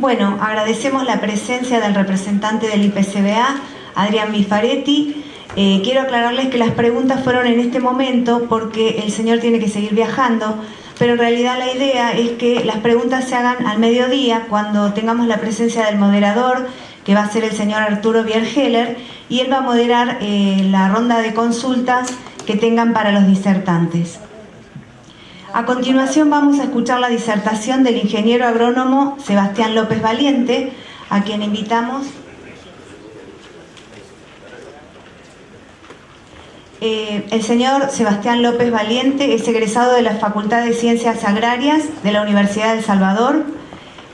Bueno, agradecemos la presencia del representante del IPCBA, Adrián Bifaretti. Quiero aclararles que las preguntas fueron en este momento porque el señor tiene que seguir viajando, pero en realidad la idea es que las preguntas se hagan al mediodía, cuando tengamos la presencia del moderador, que va a ser el señor Arturo Bierheller, y él va a moderar la ronda de consultas que tengan para los disertantes. A continuación vamos a escuchar la disertación del ingeniero agrónomo Sebastián López Valiente, a quien invitamos. El señor Sebastián López Valiente es egresado de la Facultad de Ciencias Agrarias de la Universidad de El Salvador.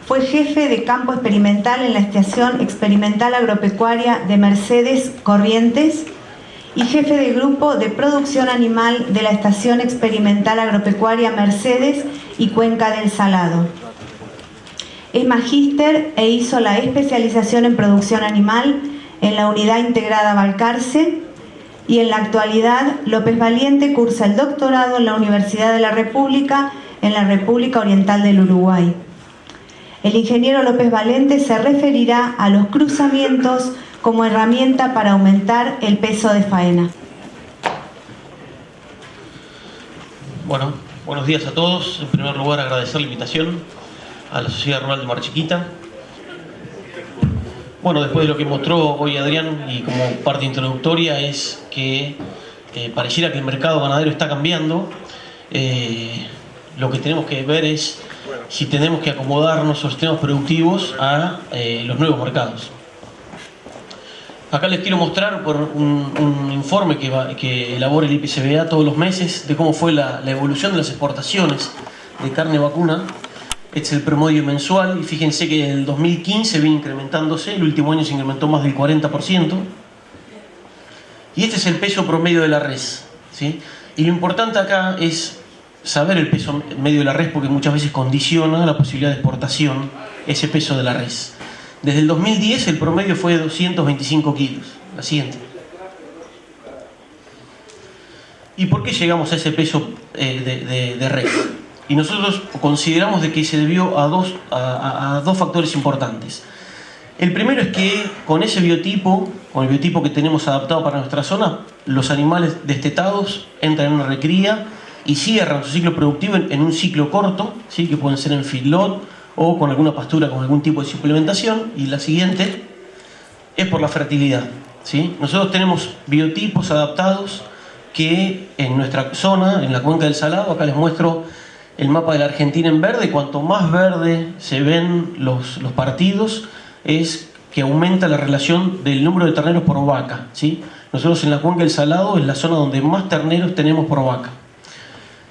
Fue jefe de campo experimental en la Estación Experimental Agropecuaria de Mercedes Corrientes y jefe de grupo de producción animal de la Estación Experimental Agropecuaria Mercedes y Cuenca del Salado. Es magíster e hizo la especialización en producción animal en la Unidad Integrada Balcarce, y en la actualidad López Valiente cursa el doctorado en la Universidad de la República en la República Oriental del Uruguay. El ingeniero López Valiente se referirá a los cruzamientos como herramienta para aumentar el peso de faena. Bueno, buenos días a todos. En primer lugar, agradecer la invitación a la Sociedad Rural de Mar Chiquita. Bueno, después de lo que mostró hoy Adrián, y como parte introductoria, es que pareciera que el mercado ganadero está cambiando. Lo que tenemos que ver es si tenemos que acomodar nuestros sistemas productivos a los nuevos mercados. Acá les quiero mostrar por un informe que elabora el IPCBA todos los meses de cómo fue la evolución de las exportaciones de carne vacuna. Este es el promedio mensual y fíjense que en el 2015 viene incrementándose, el último año se incrementó más del 40%. Y este es el peso promedio de la res, ¿sí? Y lo importante acá es saber el peso medio de la res, porque muchas veces condiciona la posibilidad de exportación ese peso de la res. Desde el 2010 el promedio fue de 225 kilos. La siguiente. ¿Y por qué llegamos a ese peso de res? Y nosotros consideramos de que se debió a dos factores importantes. El primero es que con ese biotipo, con el biotipo que tenemos adaptado para nuestra zona, los animales destetados entran en una recría y cierran su ciclo productivo en un ciclo corto, ¿sí? Que pueden ser en feedlot o con alguna pastura con algún tipo de suplementación. Y la siguiente es por la fertilidad, ¿sí? Nosotros tenemos biotipos adaptados que en nuestra zona, en la Cuenca del Salado, acá les muestro el mapa de la Argentina en verde. Cuanto más verde se ven los partidos, es que aumenta la relación del número de terneros por vaca, ¿sí? Nosotros en la Cuenca del Salado es la zona donde más terneros tenemos por vaca.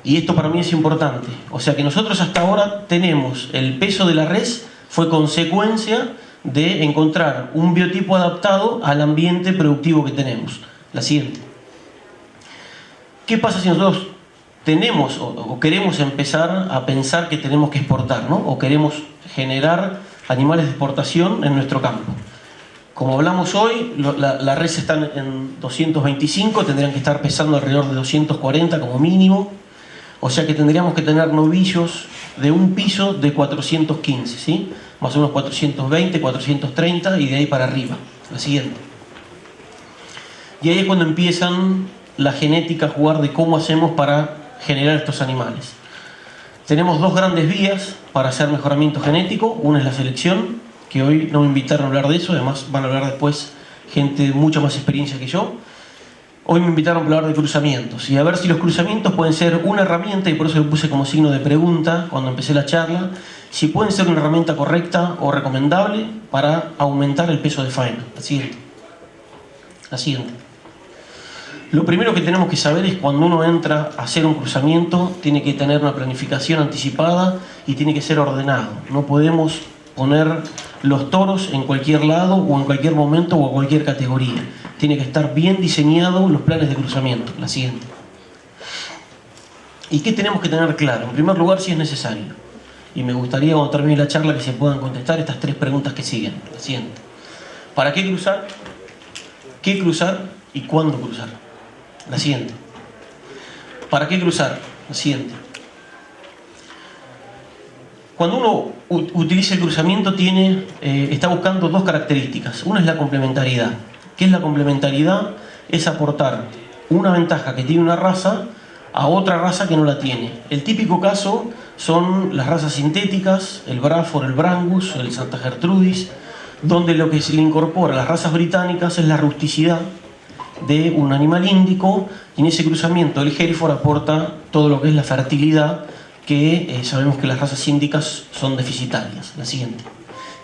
Y esto para mí es importante. O sea que nosotros hasta ahora tenemos el peso de la res, fue consecuencia de encontrar un biotipo adaptado al ambiente productivo que tenemos. La siguiente. ¿Qué pasa si nosotros tenemos o queremos empezar a pensar que tenemos que exportar, ¿no? O queremos generar animales de exportación en nuestro campo? Como hablamos hoy, la res están en 225, tendrían que estar pesando alrededor de 240 como mínimo. O sea que tendríamos que tener novillos de un piso de 415, ¿sí? Más o menos 420, 430 y de ahí para arriba. La siguiente. Y ahí es cuando empiezan la genética a jugar de cómo hacemos para generar estos animales. Tenemos dos grandes vías para hacer mejoramiento genético. Una es la selección, que hoy no me invitaron a hablar de eso, además van a hablar después gente de mucha más experiencia que yo. Hoy me invitaron a hablar de cruzamientos y a ver si los cruzamientos pueden ser una herramienta, y por eso lo puse como signo de pregunta cuando empecé la charla, si pueden ser una herramienta correcta o recomendable para aumentar el peso de faena. La siguiente. La siguiente. Lo primero que tenemos que saber es cuando uno entra a hacer un cruzamiento, tiene que tener una planificación anticipada y tiene que ser ordenado. No podemos poner los toros en cualquier lado o en cualquier momento o en cualquier categoría. Tiene que estar bien diseñado los planes de cruzamiento. La siguiente. ¿Y qué tenemos que tener claro? En primer lugar, si es necesario. Y me gustaría, cuando termine la charla, que se puedan contestar estas tres preguntas que siguen. La siguiente. ¿Para qué cruzar? ¿Qué cruzar? ¿Y cuándo cruzar? La siguiente. ¿Para qué cruzar? La siguiente. Cuando uno utiliza el cruzamiento está buscando dos características. Una es la complementariedad. ¿Qué es la complementariedad? Es aportar una ventaja que tiene una raza a otra raza que no la tiene. El típico caso son las razas sintéticas, el Braford, el Brangus, el Santa Gertrudis, donde lo que se le incorpora a las razas británicas es la rusticidad de un animal índico, y en ese cruzamiento el Hereford aporta todo lo que es la fertilidad, que sabemos que las razas índicas son deficitarias. La siguiente.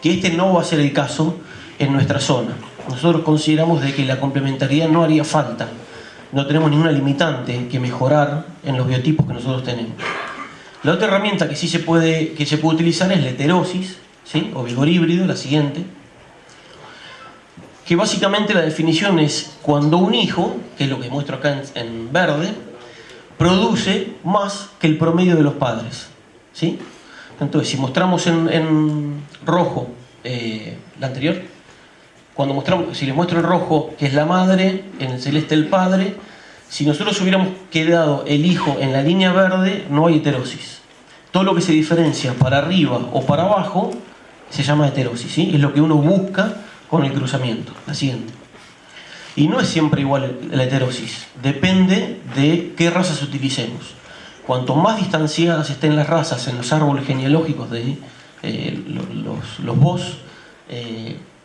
Que este no va a ser el caso en nuestra zona. Nosotros consideramos de que la complementariedad no haría falta. No tenemos ninguna limitante que mejorar en los biotipos que nosotros tenemos. La otra herramienta que sí se puede utilizar es la heterosis, ¿sí? O vigor híbrido, la siguiente. Que básicamente la definición es cuando un hijo, que es lo que muestro acá en verde, produce más que el promedio de los padres, ¿sí? Entonces, si mostramos en rojo la anterior, si les muestro en rojo que es la madre, en el celeste el padre, si nosotros hubiéramos quedado el hijo en la línea verde, no hay heterosis. Todo lo que se diferencia para arriba o para abajo se llama heterosis, ¿sí? Es lo que uno busca con el cruzamiento. La siguiente. Y no es siempre igual la heterosis, depende de qué razas utilicemos. Cuanto más distanciadas estén las razas en los árboles genealógicos de los BOS,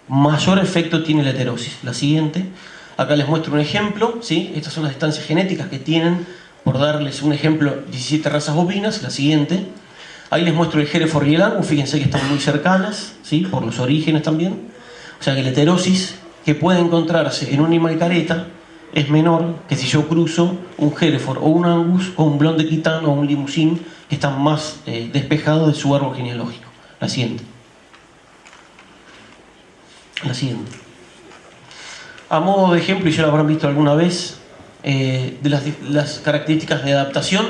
mayor efecto tiene la heterosis. La siguiente. Acá les muestro un ejemplo, ¿sí? Estas son las distancias genéticas que tienen, por darles un ejemplo, 17 razas bovinas. La siguiente. Ahí les muestro el Hereford y el Angus, fíjense que están muy cercanas, ¿sí? Por los orígenes también. O sea que la heterosis que puede encontrarse en un animal careta es menor que si yo cruzo un Hereford o un Angus o un Blonde Aquitaine o un Limousin, que están más despejados de su árbol genealógico. La siguiente. La siguiente. A modo de ejemplo, y ya lo habrán visto alguna vez, de las características de adaptación,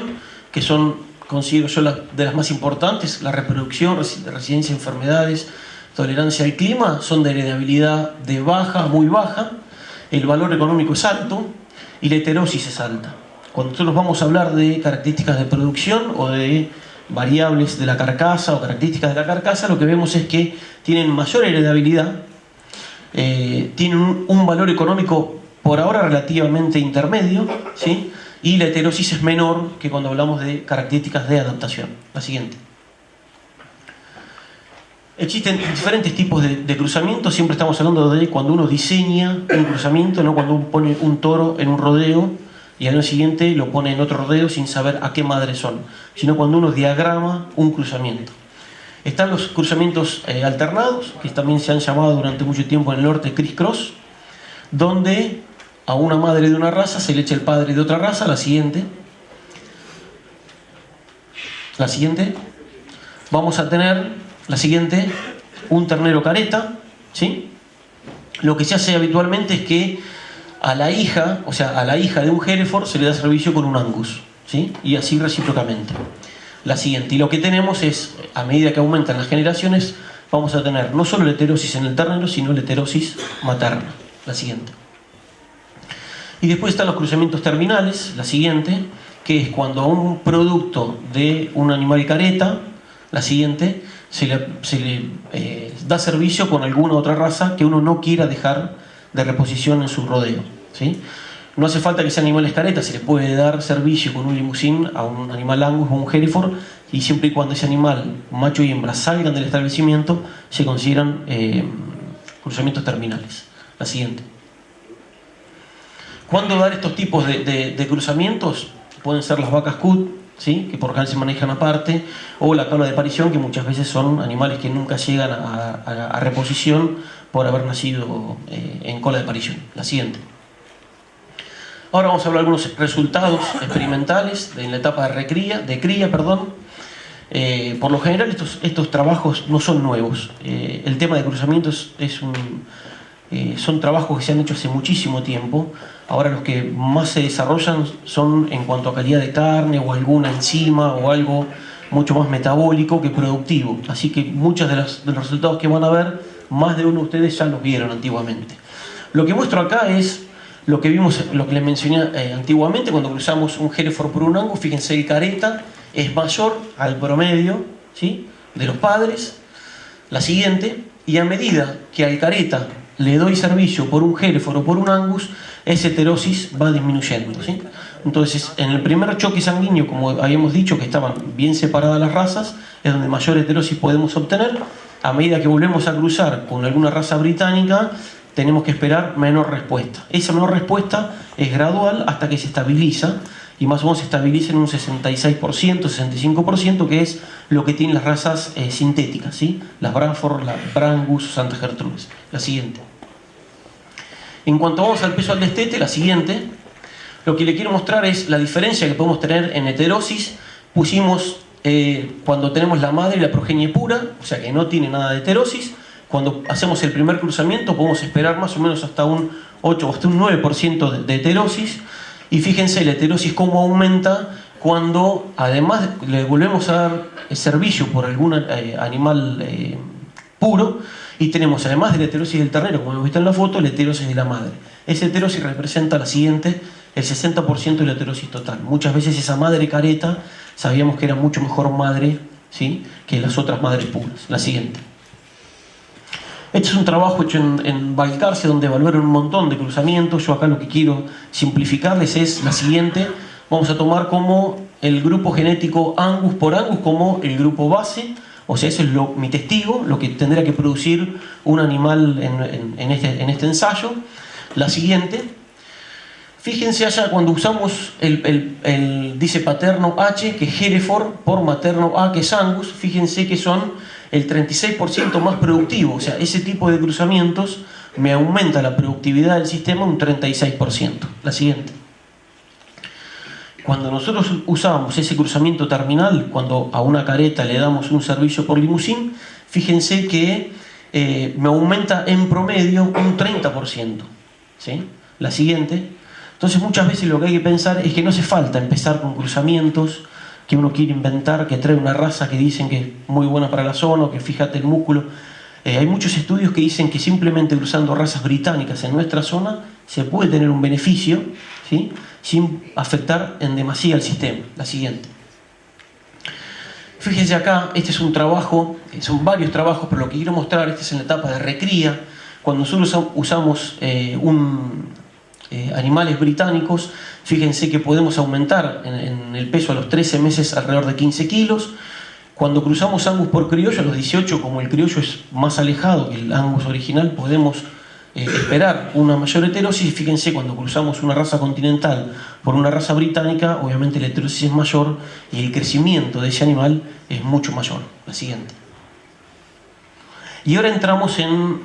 que son, considero yo, de las más importantes: la reproducción, resistencia a enfermedades, tolerancia al clima, son de heredabilidad de baja a muy baja, el valor económico es alto y la heterosis es alta. Cuando nosotros vamos a hablar de características de producción o de variables de la carcasa o características de la carcasa, lo que vemos es que tienen mayor heredabilidad, tienen un valor económico por ahora relativamente intermedio, ¿sí? Y la heterosis es menor que cuando hablamos de características de adaptación. La siguiente. Existen diferentes tipos de cruzamientos. Siempre estamos hablando de cuando uno diseña un cruzamiento, no cuando uno pone un toro en un rodeo y al año siguiente lo pone en otro rodeo sin saber a qué madre son, sino cuando uno diagrama un cruzamiento. Están los cruzamientos alternados, que también se han llamado durante mucho tiempo en el norte criss-cross, donde a una madre de una raza se le echa el padre de otra raza. La siguiente. La siguiente. Vamos a tener, la siguiente, un ternero careta, ¿sí? Lo que se hace habitualmente es que a la hija, o sea, a la hija de un Hereford se le da servicio con un Angus, ¿sí? Y así recíprocamente. La siguiente. Y lo que tenemos es, a medida que aumentan las generaciones, vamos a tener no solo la heterosis en el ternero, sino la heterosis materna. La siguiente. Y después están los cruzamientos terminales, la siguiente, que es cuando a un producto de un animal careta, la siguiente, se le da servicio con alguna otra raza que uno no quiera dejar de reposición en su rodeo, ¿sí? No hace falta que sean animales caretas, se le puede dar servicio con un Limousin a un animal Angus o un Hereford, y siempre y cuando ese animal, macho y hembra, salgan del establecimiento, se consideran cruzamientos terminales. La siguiente. ¿Cuándo dar estos tipos de cruzamientos? Pueden ser las vacas cut, ¿sí? Que por acá se manejan aparte, o la cabra de parición, que muchas veces son animales que nunca llegan a reposición por haber nacido en cola de parición. La siguiente. Ahora vamos a hablar de algunos resultados experimentales en la etapa de cría. Por lo general estos trabajos no son nuevos. El tema de cruzamientos son trabajos que se han hecho hace muchísimo tiempo. Ahora los que más se desarrollan son en cuanto a calidad de carne o alguna enzima o algo mucho más metabólico que productivo. Así que muchos de los resultados que van a ver, más de uno de ustedes ya los vieron antiguamente. Lo que muestro acá es lo que vimos, lo que les mencioné antiguamente cuando cruzamos un Hereford por un Angus. Fíjense, el careta es mayor al promedio, ¿sí? de los padres, la siguiente, y a medida que al careta le doy servicio por un Hereford o por un Angus, esa heterosis va disminuyendo, ¿sí? Entonces, en el primer choque sanguíneo, como habíamos dicho, que estaban bien separadas las razas, es donde mayor heterosis podemos obtener. A medida que volvemos a cruzar con alguna raza británica, tenemos que esperar menor respuesta. Esa menor respuesta es gradual hasta que se estabiliza, y más o menos se estabiliza en un 66%, 65%, que es lo que tienen las razas sintéticas, ¿sí? Las Bradford, la Brangus, Santa Gertrudis. La siguiente. En cuanto vamos al peso al destete, la siguiente, lo que le quiero mostrar es la diferencia que podemos tener en heterosis. Pusimos cuando tenemos la madre y la progenie pura, o sea que no tiene nada de heterosis. Cuando hacemos el primer cruzamiento podemos esperar más o menos hasta un 8 o hasta un 9% de heterosis. Y fíjense la heterosis cómo aumenta cuando además le volvemos a dar servicio por algún animal puro, y tenemos, además de la heterosis del ternero, como hemos visto en la foto, la heterosis de la madre. Esa heterosis representa la siguiente, el 60% de la heterosis total. Muchas veces esa madre careta sabíamos que era mucho mejor madre, ¿sí?, que las otras madres puras. La siguiente. Este es un trabajo hecho en Balcarce, donde evaluaron un montón de cruzamientos. Yo acá lo que quiero simplificarles es la siguiente. Vamos a tomar como el grupo genético Angus por Angus como el grupo base. O sea, ese es mi testigo, lo que tendría que producir un animal en este ensayo. La siguiente. Fíjense allá cuando usamos dice paterno H, que es Hereford, por materno A, que es Angus. Fíjense que son el 36% más productivo. O sea, ese tipo de cruzamientos me aumenta la productividad del sistema un 36%. La siguiente. Cuando nosotros usábamos ese cruzamiento terminal, cuando a una careta le damos un servicio por limusín, fíjense que me aumenta en promedio un 30%. ¿Sí? La siguiente. Entonces muchas veces lo que hay que pensar es que no hace falta empezar con cruzamientos que uno quiere inventar, que trae una raza que dicen que es muy buena para la zona, o que fíjate el músculo. Hay muchos estudios que dicen que simplemente cruzando razas británicas en nuestra zona se puede tener un beneficio, ¿sí?, sin afectar en demasía al sistema. La siguiente. Fíjense acá, este es un trabajo, son varios trabajos, pero lo que quiero mostrar, este es en la etapa de recría, cuando nosotros usamos animales británicos. Fíjense que podemos aumentar en el peso a los 13 meses alrededor de 15 kilos. Cuando cruzamos Angus por criollo, a los 18, como el criollo es más alejado que el Angus original, podemos esperar una mayor heterosis. Fíjense, cuando cruzamos una raza continental por una raza británica, obviamente la heterosis es mayor y el crecimiento de ese animal es mucho mayor. La siguiente. Y ahora entramos en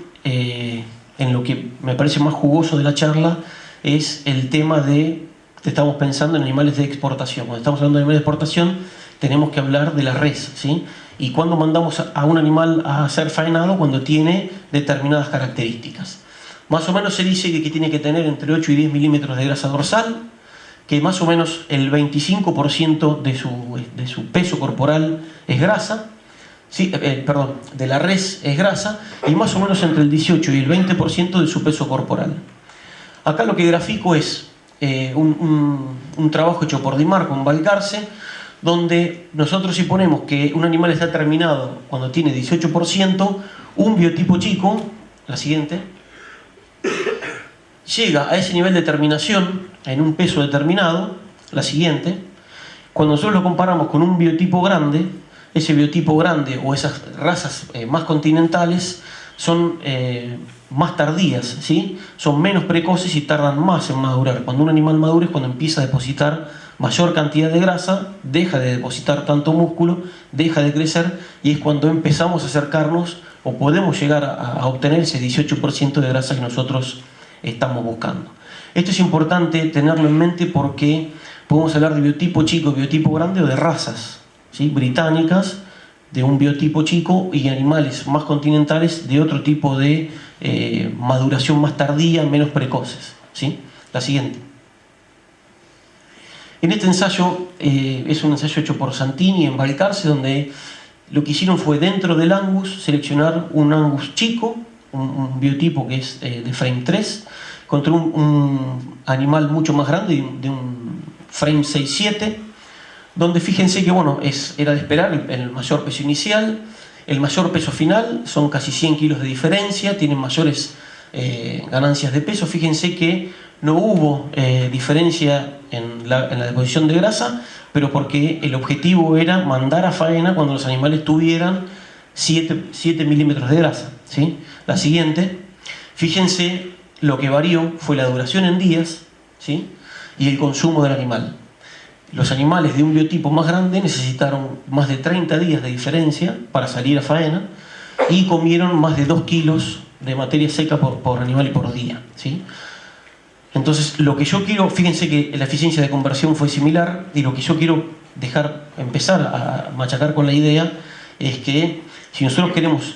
lo que me parece más jugoso de la charla, es el tema estamos pensando en animales de exportación. Cuando estamos hablando de animales de exportación, tenemos que hablar de la res, ¿sí? Y cuando mandamos a un animal a ser faenado, cuando tiene determinadas características. Más o menos se dice que tiene que tener entre 8 y 10 milímetros de grasa dorsal, que más o menos el 25% de su peso corporal es grasa, ¿sí? De la res es grasa, y más o menos entre el 18 y el 20% de su peso corporal. Acá lo que grafico es un trabajo hecho por Di Marco en Balcarce, donde nosotros, si ponemos que un animal está terminado cuando tiene 18%, un biotipo chico, la siguiente, llega a ese nivel de terminación en un peso determinado, la siguiente. Cuando nosotros lo comparamos con un biotipo grande, ese biotipo grande o esas razas más continentales son más tardías, ¿sí? Son menos precoces y tardan más en madurar. Cuando un animal madura es cuando empieza a depositar mayor cantidad de grasa, deja de depositar tanto músculo, deja de crecer, y es cuando empezamos a acercarnos o podemos llegar a obtener ese 18% de grasa que nosotros estamos buscando. Esto es importante tenerlo en mente porque podemos hablar de biotipo chico, biotipo grande, o de razas, ¿sí?, británicas de un biotipo chico, y animales más continentales de otro tipo de maduración más tardía, menos precoces, ¿sí? La siguiente. En este ensayo, es un ensayo hecho por Santini en Balcarce, donde lo que hicieron fue, dentro del Angus, seleccionar un Angus chico, un biotipo que es de frame 3, contra un animal mucho más grande, de un frame 6-7, donde fíjense que bueno, era de esperar el mayor peso inicial, el mayor peso final, son casi 100 kilos de diferencia, tienen mayores ganancias de peso. Fíjense que no hubo diferencia en la deposición de grasa, pero porque el objetivo era mandar a faena cuando los animales tuvieran 7 milímetros de grasa, ¿sí? La siguiente, fíjense, lo que varió fue la duración en días, ¿sí? Y el consumo del animal. Los animales de un biotipo más grande necesitaron más de 30 días de diferencia para salir a faena y comieron más de 2 kilos de materia seca por animal y por día, ¿sí? Entonces, lo que yo quiero, fíjense que la eficiencia de conversión fue similar, y lo que yo quiero empezar a machacar con la idea es que si nosotros queremos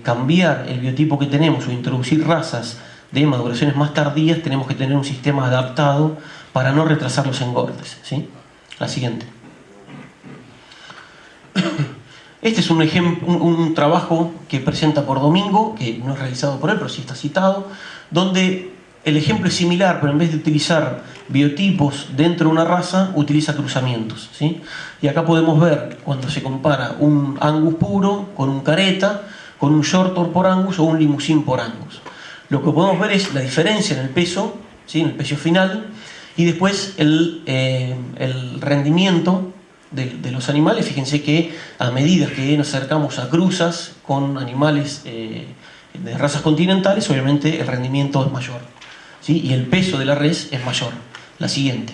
cambiar el biotipo que tenemos o introducir razas de maduraciones más tardías, tenemos que tener un sistema adaptado para no retrasar los engordes, ¿sí? La siguiente. Este es un trabajo que presenta por Domingo, que no es realizado por él, pero sí está citado, donde el ejemplo es similar, pero en vez de utilizar biotipos dentro de una raza, utiliza cruzamientos, ¿sí? Y acá podemos ver cuando se compara un Angus puro con un careta, con un Shorthorn por Angus o un Limousin por Angus. Lo que podemos ver es la diferencia en el peso, ¿sí? En el peso final, y después el rendimiento de los animales. Fíjense que a medida que nos acercamos a cruzas con animales de razas continentales, obviamente el rendimiento es mayor, ¿sí? Y el peso de la res es mayor. La siguiente.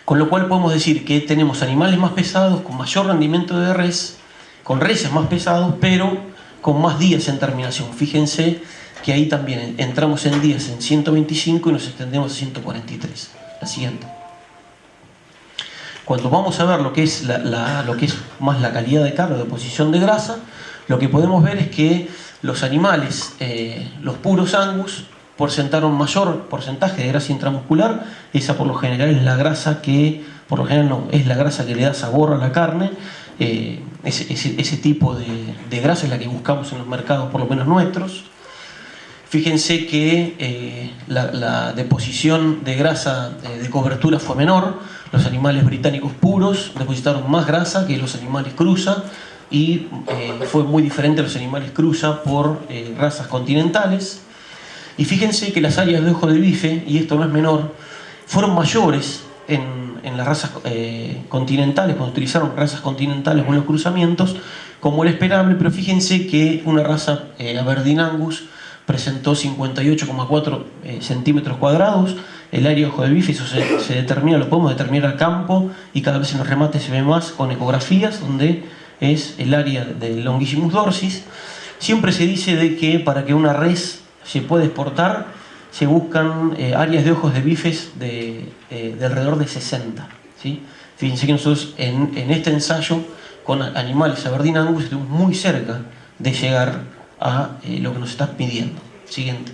Con lo cual podemos decir que tenemos animales más pesados, con mayor rendimiento de res, con reses más pesados, pero con más días en terminación. Fíjense que ahí también entramos en días en 125 y nos extendemos a 143. La siguiente. Cuando vamos a ver lo que es, lo que es más la calidad de carne o de deposición de grasa, lo que podemos ver es que los animales, los puros Angus, presentaron mayor porcentaje de grasa intramuscular. Esa por lo general es la grasa que, por lo general no, es la grasa que le da sabor a la carne. Ese tipo de grasa es la que buscamos en los mercados, por lo menos nuestros. Fíjense que la deposición de grasa de cobertura fue menor. Los animales británicos puros depositaron más grasa que los animales cruza, y fue muy diferente a los animales cruza por razas continentales. Y fíjense que las áreas de ojo de bife, y esto no es menor, fueron mayores en las razas continentales, cuando utilizaron razas continentales con los cruzamientos, como era esperable. Pero fíjense que una raza Aberdeen Angus presentó 58,4 centímetros cuadrados. El área de ojo de bife, eso se determina, lo podemos determinar a campo, y cada vez en los remates se ve más con ecografías, donde es el área del Longissimus dorsis. Siempre se dice de que para que una res se pueda exportar, se buscan áreas de ojos de bifes de alrededor de 60, ¿sí? Fíjense que nosotros en este ensayo con animales Aberdeen Angus estuvimos muy cerca de llegar a lo que nos está pidiendo. Siguiente.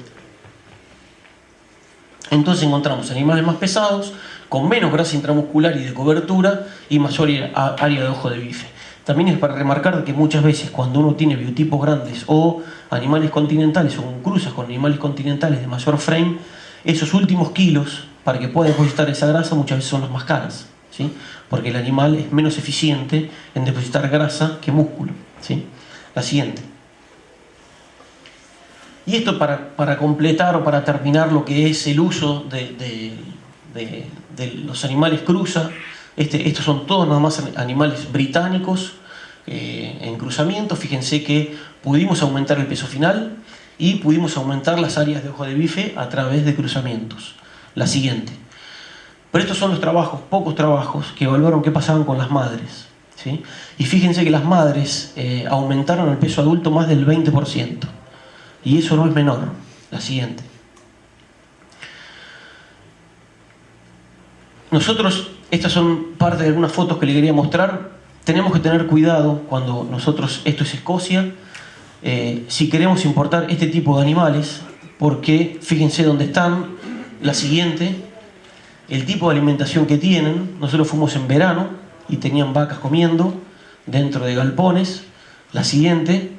Entonces encontramos animales más pesados, con menos grasa intramuscular y de cobertura, y mayor área de ojo de bife. También es para remarcar que muchas veces cuando uno tiene biotipos grandes o animales continentales o cruzas con animales continentales de mayor frame, esos últimos kilos para que pueda depositar esa grasa muchas veces son las más caras, ¿sí? Porque el animal es menos eficiente en depositar grasa que músculo, ¿sí? La siguiente. Y esto para completar o para terminar lo que es el uso de los animales cruza. Estos son todos nada más animales británicos en cruzamiento. Fíjense que pudimos aumentar el peso final y pudimos aumentar las áreas de ojo de bife a través de cruzamientos. La siguiente. Pero estos son los trabajos, pocos trabajos, que evaluaron qué pasaban con las madres, ¿sí? Y fíjense que las madres aumentaron el peso adulto más del 20%. Y eso no es menor. La siguiente. Nosotros, estas son parte de algunas fotos que le quería mostrar. Tenemos que tener cuidado cuando nosotros, esto es Escocia, si queremos importar este tipo de animales, porque fíjense dónde están. La siguiente, el tipo de alimentación que tienen. Nosotros fuimos en verano y tenían vacas comiendo dentro de galpones. La siguiente,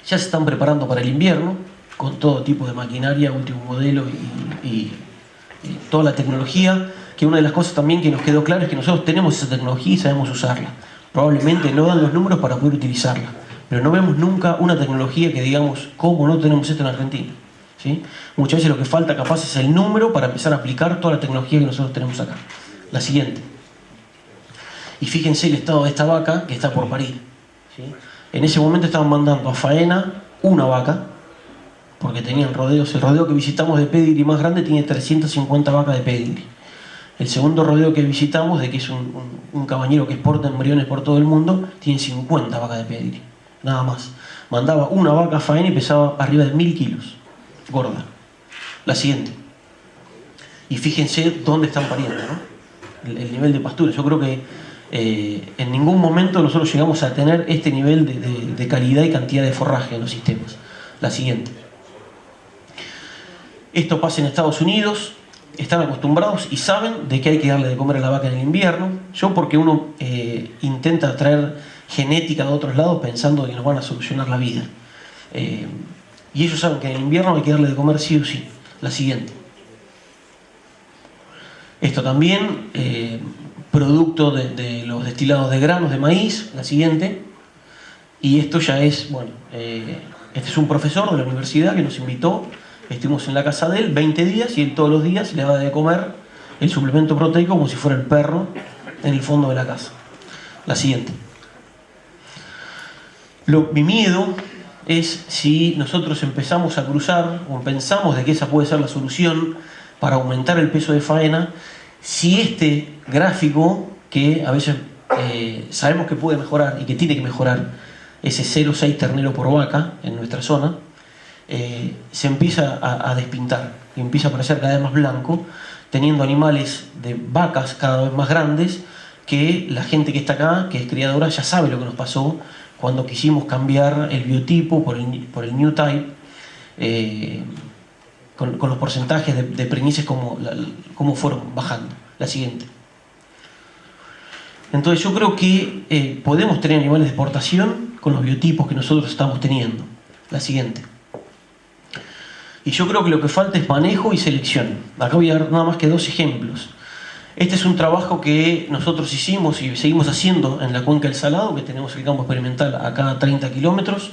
ya se están preparando para el invierno con todo tipo de maquinaria, último modelo y toda la tecnología que una de las cosas también que nos quedó claro es que nosotros tenemos esa tecnología y sabemos usarla. Probablemente no dan los números para poder utilizarla, pero no vemos nunca una tecnología que digamos, ¿cómo no tenemos esto en Argentina? ¿Sí? Muchas veces lo que falta capaz es el número para empezar a aplicar toda la tecnología que nosotros tenemos acá. La siguiente. Y fíjense el estado de esta vaca que está por parir. ¿Sí? En ese momento estaban mandando a faena una vaca, porque tenían rodeos. El rodeo que visitamos de pedigree más grande tiene 350 vacas de pedigree. El segundo rodeo que visitamos, de que es un cabañero que exporta embriones por todo el mundo, tiene 50 vacas de pedigree. Nada más. Mandaba una vaca a faena y pesaba arriba de 1000 kilos. Gorda. La siguiente. Y fíjense dónde están pariendo, ¿no? El nivel de pastura. Yo creo que en ningún momento nosotros llegamos a tener este nivel de calidad y cantidad de forraje en los sistemas. La siguiente. Esto pasa en Estados Unidos, están acostumbrados y saben de que hay que darle de comer a la vaca en el invierno. Yo porque uno intenta traer genética de otros lados pensando que nos van a solucionar la vida. Y ellos saben que en el invierno hay que darle de comer sí o sí. La siguiente. Esto también, producto de los destilados de granos de maíz. La siguiente. Y esto ya es, bueno, este es un profesor de la universidad que nos invitó. Estuvimos en la casa de él 20 días y él todos los días le daba de comer el suplemento proteico como si fuera el perro en el fondo de la casa. La siguiente. Mi miedo es si nosotros empezamos a cruzar o pensamos de que esa puede ser la solución para aumentar el peso de faena, si este gráfico, que a veces sabemos que puede mejorar y que tiene que mejorar, ese 0,6 ternero por vaca en nuestra zona, se empieza a despintar y empieza a parecer cada vez más blanco, teniendo animales de vacas cada vez más grandes, que la gente que está acá, que es criadora, ya sabe lo que nos pasó cuando quisimos cambiar el biotipo por el new type, con los porcentajes de preñeces como fueron bajando. La siguiente. Entonces yo creo que podemos tener animales de exportación con los biotipos que nosotros estamos teniendo. La siguiente. Y yo creo que lo que falta es manejo y selección. Acá voy a dar nada más que 2 ejemplos. Este es un trabajo que nosotros hicimos y seguimos haciendo en la Cuenca del Salado, que tenemos el campo experimental acá a 30 kilómetros,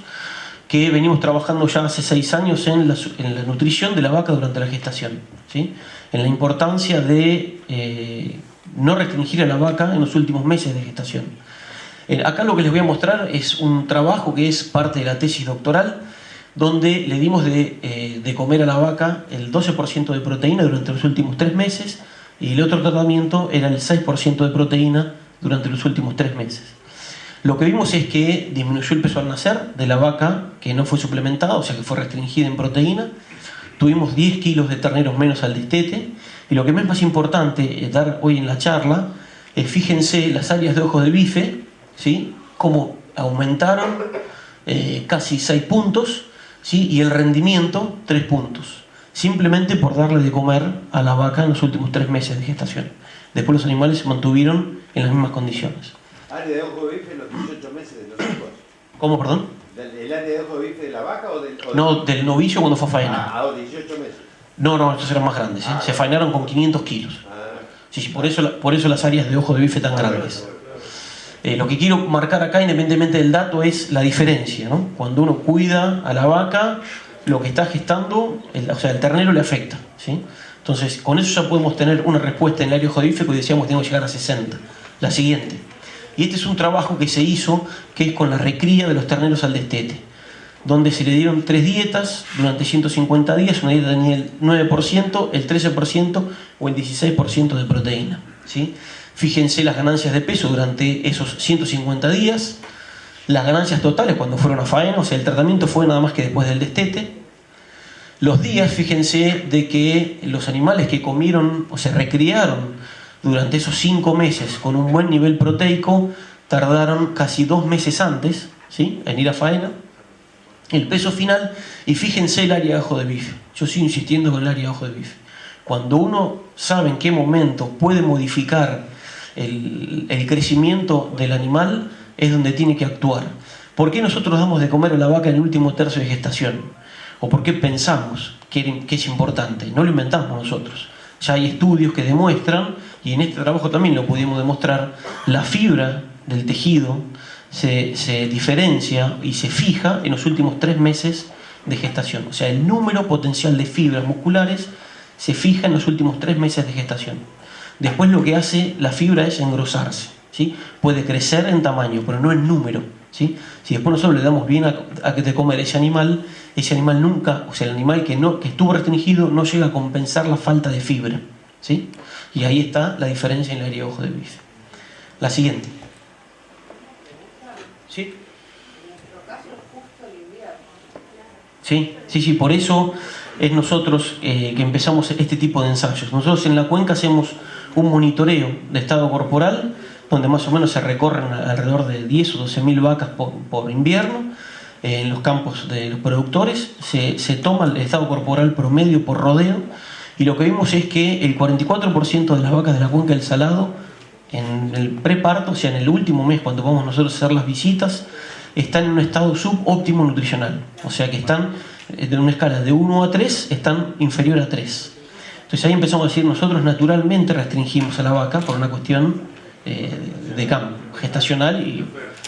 que venimos trabajando ya hace 6 años en la nutrición de la vaca durante la gestación, ¿sí? En la importancia de no restringir a la vaca en los últimos meses de gestación. Acá lo que les voy a mostrar es un trabajo que es parte de la tesis doctoral, donde le dimos de comer a la vaca el 12% de proteína durante los últimos 3 meses y el otro tratamiento era el 6% de proteína durante los últimos 3 meses. Lo que vimos es que disminuyó el peso al nacer de la vaca que no fue suplementada, o sea que fue restringida en proteína. Tuvimos 10 kilos de terneros menos al destete. Y lo que es más importante dar hoy en la charla es, fíjense, las áreas de ojos de bife, ¿sí? Cómo aumentaron casi 6 puntos, ¿sí? Y el rendimiento 3 puntos. Simplemente por darle de comer a la vaca en los últimos 3 meses de gestación. Después los animales se mantuvieron en las mismas condiciones. ¿Área de ojo de bife en los 18 meses de los hijos? ¿Cómo, perdón? ¿El área de ojo de bife de la vaca o del...? No, del novillo cuando fue a faena. Ah, 18 meses. No, estos eran más grandes, ¿eh? Se faenaron con 500 kilos. Sí, por eso las áreas de ojo de bife tan grandes. Lo que quiero marcar acá, independientemente del dato, es la diferencia, ¿no? Cuando uno cuida a la vaca, lo que está gestando, o sea, el ternero le afecta, ¿sí? Entonces, con eso ya podemos tener una respuesta en el área de ojo de bife, que decíamos que tenemos que llegar a 60. La siguiente. Y este es un trabajo que se hizo, que es con la recría de los terneros al destete, donde se le dieron 3 dietas durante 150 días. Una dieta tenía el 9%, el 13% o el 16% de proteína, ¿sí? Fíjense las ganancias de peso durante esos 150 días, las ganancias totales cuando fueron a faena, o sea, el tratamiento fue nada más que después del destete. Los días, fíjense, de que los animales que comieron o se recriaron durante esos 5 meses con un buen nivel proteico tardaron casi 2 meses antes, ¿sí?, en ir a faena. El peso final, y fíjense el área de ojo de bife. Yo sigo insistiendo con el área de ojo de bife. Cuando uno sabe en qué momento puede modificar el crecimiento del animal, es donde tiene que actuar. ¿Por qué nosotros damos de comer a la vaca en el último tercio de gestación? ¿O por qué pensamos que es importante? No lo inventamos nosotros. Ya hay estudios que demuestran, y en este trabajo también lo pudimos demostrar, la fibra del tejido se diferencia y se fija en los últimos 3 meses de gestación. O sea, el número potencial de fibras musculares se fija en los últimos 3 meses de gestación. Después lo que hace la fibra es engrosarse, ¿sí? Puede crecer en tamaño, pero no en número, ¿sí? Si después nosotros le damos bien a que te comer ese animal nunca, o sea, el animal que estuvo restringido no llega a compensar la falta de fibra, ¿sí? Y ahí está la diferencia en la herida de ojo de bife. La siguiente. ¿Sí? Sí, por eso es nosotros que empezamos este tipo de ensayos. Nosotros en la cuenca hacemos un monitoreo de estado corporal, donde más o menos se recorren alrededor de 10 o 12.000 vacas por invierno, en los campos de los productores, se toma el estado corporal promedio por rodeo, y lo que vimos es que el 44% de las vacas de la cuenca del Salado, en el preparto, o sea, en el último mes, cuando vamos nosotros a hacer las visitas, están en un estado subóptimo nutricional. O sea que están, de una escala de 1 a 3, están inferior a 3. Entonces ahí empezamos a decir, nosotros naturalmente restringimos a la vaca por una cuestión de cambio gestacional y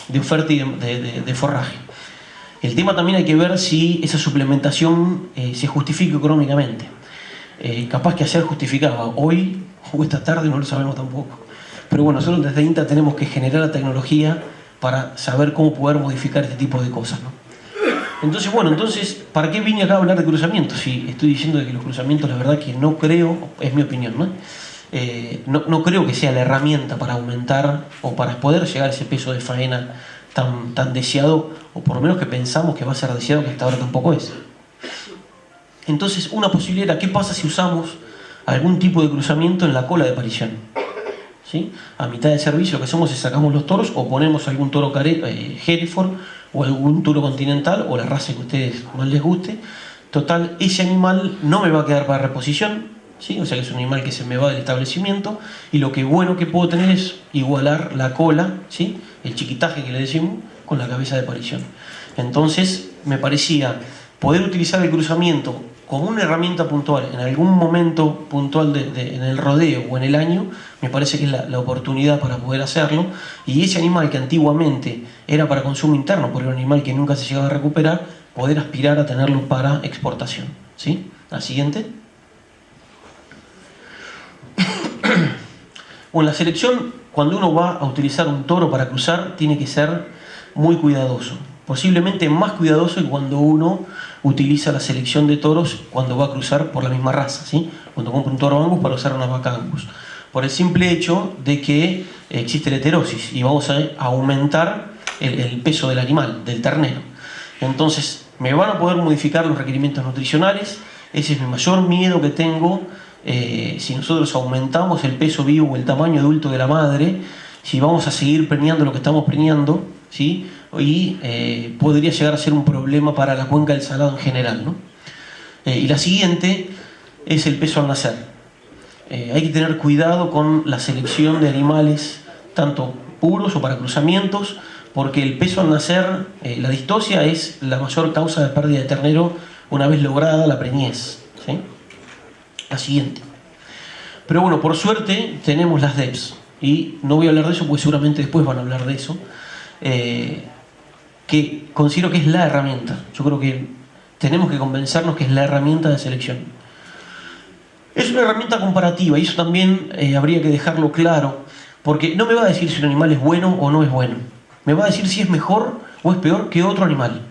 de oferta y de forraje. El tema también hay que ver si esa suplementación se justifica económicamente. Capaz que ayer justificaba, hoy o esta tarde no lo sabemos tampoco. Pero bueno, nosotros desde INTA tenemos que generar la tecnología para saber cómo poder modificar este tipo de cosas, ¿no? Entonces, ¿para qué vine acá a hablar de cruzamientos? Si estoy diciendo de que los cruzamientos, la verdad que no creo, es mi opinión, ¿no? No creo que sea la herramienta para aumentar o para poder llegar a ese peso de faena tan deseado, o por lo menos que pensamos que va a ser deseado, que hasta ahora tampoco es. Entonces, una posibilidad era, ¿qué pasa si usamos algún tipo de cruzamiento en la cola de parición? ¿Sí? A mitad de servicio lo que hacemos es sacamos los toros o ponemos algún toro Hereford o algún toro continental o la raza que a ustedes más les guste. Total, ese animal no me va a quedar para reposición, ¿sí? O sea que es un animal que se me va del establecimiento, y lo que bueno que puedo tener es igualar la cola, ¿sí? El chiquitaje que le decimos, con la cabeza de parición. Entonces me parecía poder utilizar el cruzamiento como una herramienta puntual en algún momento puntual en el rodeo o en el año. Me parece que es la oportunidad para poder hacerlo, y ese animal que antiguamente era para consumo interno, porque era un animal que nunca se llegaba a recuperar, poder aspirar a tenerlo para exportación, ¿sí? La siguiente. Bueno, la selección, cuando uno va a utilizar un toro para cruzar, tiene que ser muy cuidadoso, posiblemente más cuidadoso que cuando uno utiliza la selección de toros cuando va a cruzar por la misma raza, ¿sí? Cuando compra un toro Angus para usar una vaca Angus, por el simple hecho de que existe la heterosis y vamos a aumentar el peso del animal, del ternero. Entonces me van a poder modificar los requerimientos nutricionales. Ese es mi mayor miedo que tengo. Si nosotros aumentamos el peso vivo o el tamaño adulto de la madre, si vamos a seguir preñando lo que estamos preñando, ¿sí? Y podría llegar a ser un problema para la cuenca del Salado en general, ¿no? Y la siguiente es el peso al nacer. Hay que tener cuidado con la selección de animales, tanto puros o para cruzamientos, porque el peso al nacer, la distosia es la mayor causa de pérdida de ternero una vez lograda la preñez, ¿sí? La siguiente. Pero bueno, por suerte tenemos las DEPs, y no voy a hablar de eso porque seguramente después van a hablar de eso, que considero que es la herramienta. Yo creo que tenemos que convencernos que es la herramienta de selección. Es una herramienta comparativa, y eso también habría que dejarlo claro, porque no me va a decir si un animal es bueno o no es bueno. Me va a decir si es mejor o es peor que otro animal,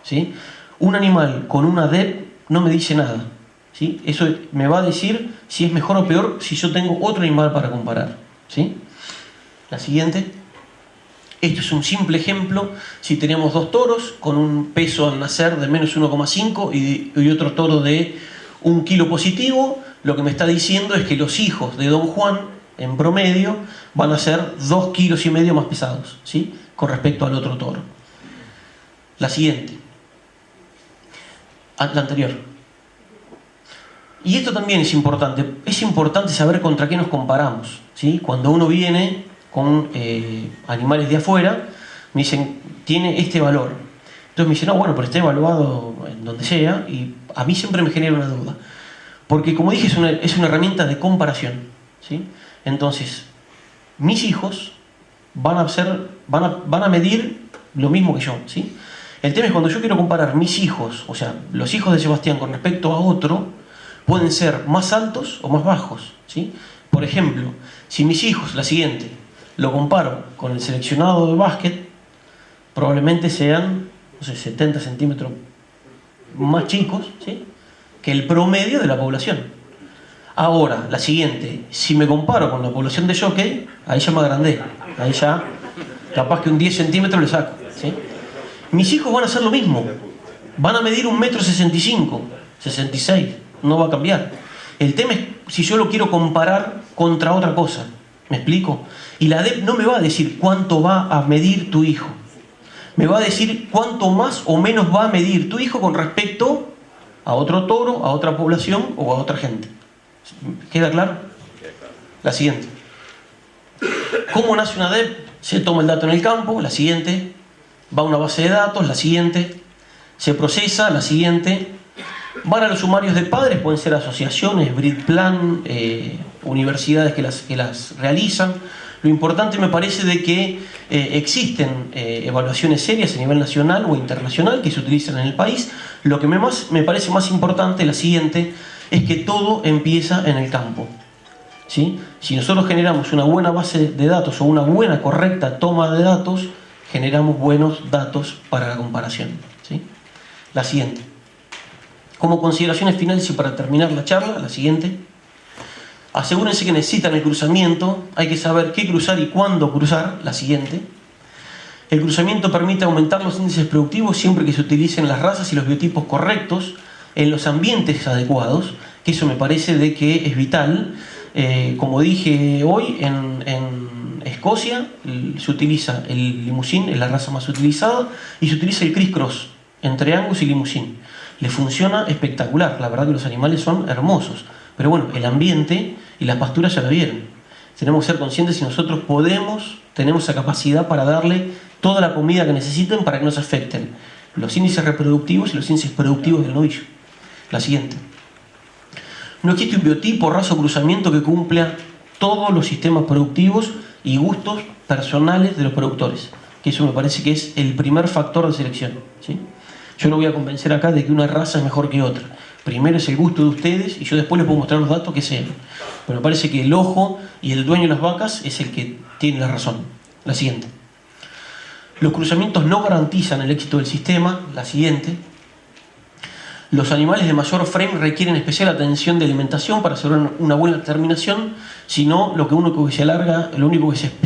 ¿sí? Un animal con una DEP no me dice nada, ¿sí? Eso me va a decir si es mejor o peor si yo tengo otro animal para comparar, ¿sí? La siguiente. Esto es un simple ejemplo. Si tenemos dos toros con un peso al nacer de menos 1,5 y otro toro de 1 kilo positivo, lo que me está diciendo es que los hijos de Don Juan, en promedio, van a ser 2,5 kilos más pesados, ¿sí? Con respecto al otro toro. La siguiente. La anterior. Y esto también es importante. Es importante saber contra qué nos comparamos, ¿sí? Cuando uno viene con animales de afuera, me dicen, tiene este valor. Entonces me dicen, no, bueno, pero está evaluado en donde sea, y a mí siempre me genera una duda. Porque, como dije, es una herramienta de comparación, ¿sí? Entonces, mis hijos van a medir lo mismo que yo, ¿sí? El tema es cuando yo quiero comparar mis hijos, o sea, los hijos de Sebastián con respecto a otro, pueden ser más altos o más bajos, ¿sí? Por ejemplo, si mis hijos, la siguiente, lo comparo con el seleccionado de básquet, probablemente sean, no sé, 70 centímetros más chicos, ¿sí?, que el promedio de la población. Ahora, la siguiente, si me comparo con la población de jockey, ahí ya me agrandé, ahí ya capaz que un 10 centímetros le saco, ¿sí? Mis hijos van a hacer lo mismo, van a medir 1,65 m, 66, no va a cambiar. El tema es si yo lo quiero comparar contra otra cosa, ¿me explico? Y la ADEP no me va a decir cuánto va a medir tu hijo, me va a decir cuánto más o menos va a medir tu hijo con respecto a otro toro, a otra población o a otra gente. ¿Queda claro? La siguiente. ¿Cómo nace una ADEP? Se toma el dato en el campo, la siguiente. Va a una base de datos, la siguiente. Se procesa, la siguiente. Van a los sumarios de padres, pueden ser asociaciones, Bridplan, universidades que las realizan. Lo importante me parece de que existen evaluaciones serias a nivel nacional o internacional que se utilizan en el país. Lo que me parece más importante, la siguiente, es que todo empieza en el campo, ¿sí? Si nosotros generamos una buena base de datos o una buena, correcta toma de datos, generamos buenos datos para la comparación, ¿sí? La siguiente. Como consideraciones finales y para terminar la charla, la siguiente. Asegúrense que necesitan el cruzamiento, hay que saber qué cruzar y cuándo cruzar, la siguiente. El cruzamiento permite aumentar los índices productivos siempre que se utilicen las razas y los biotipos correctos en los ambientes adecuados, que eso me parece de que es vital. Como dije hoy, en Escocia se utiliza el Limousin, es la raza más utilizada, y se utiliza el criss-cross entre Angus y Limousin. Le funciona espectacular, la verdad que los animales son hermosos. Pero bueno, el ambiente y las pasturas ya la vieron. Tenemos que ser conscientes si nosotros tenemos esa capacidad para darle toda la comida que necesiten para que no se afecten los índices reproductivos y los índices productivos del novillo. La siguiente. No existe un biotipo, raza o cruzamiento que cumpla todos los sistemas productivos y gustos personales de los productores. Que eso me parece que es el primer factor de selección, ¿sí? Yo no voy a convencer acá de que una raza es mejor que otra. Primero es el gusto de ustedes y yo después les puedo mostrar los datos que sean. Pero me parece que el ojo y el dueño de las vacas es el que tiene la razón. La siguiente. Los cruzamientos no garantizan el éxito del sistema. La siguiente. Los animales de mayor frame requieren especial atención de alimentación para asegurar una buena terminación, si no, lo único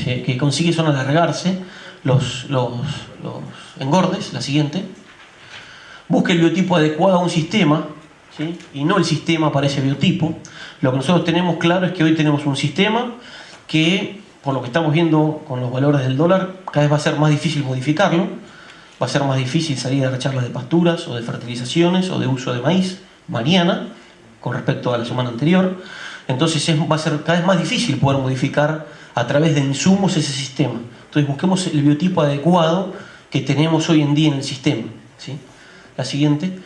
que consigue son alargarse los engordes. La siguiente. Busque el biotipo adecuado a un sistema, ¿sí? Y no el sistema para ese biotipo. Lo que nosotros tenemos claro es que hoy tenemos un sistema que, por lo que estamos viendo con los valores del dólar, cada vez va a ser más difícil modificarlo, va a ser más difícil salir a dar charlas de pasturas o de fertilizaciones o de uso de maíz mañana con respecto a la semana anterior. Entonces va a ser cada vez más difícil poder modificar a través de insumos ese sistema. Entonces busquemos el biotipo adecuado que tenemos hoy en día en el sistema, ¿sí? La siguiente.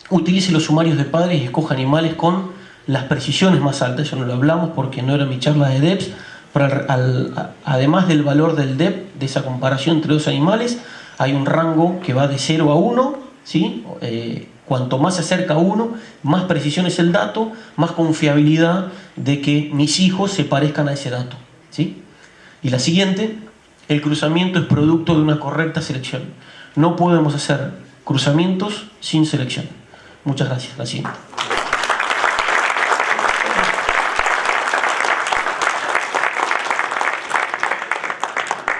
Utilice los sumarios de padres y escoja animales con las precisiones más altas. Eso no lo hablamos porque no era mi charla de DEPS, pero además del valor del DEP, de esa comparación entre dos animales, hay un rango que va de 0 a 1, ¿sí? Cuanto más se acerca a 1, más precisión es el dato, más confiabilidad de que mis hijos se parezcan a ese dato, ¿sí? Y la siguiente, el cruzamiento es producto de una correcta selección. No podemos hacer cruzamientos sin selección. Muchas gracias. La siguiente.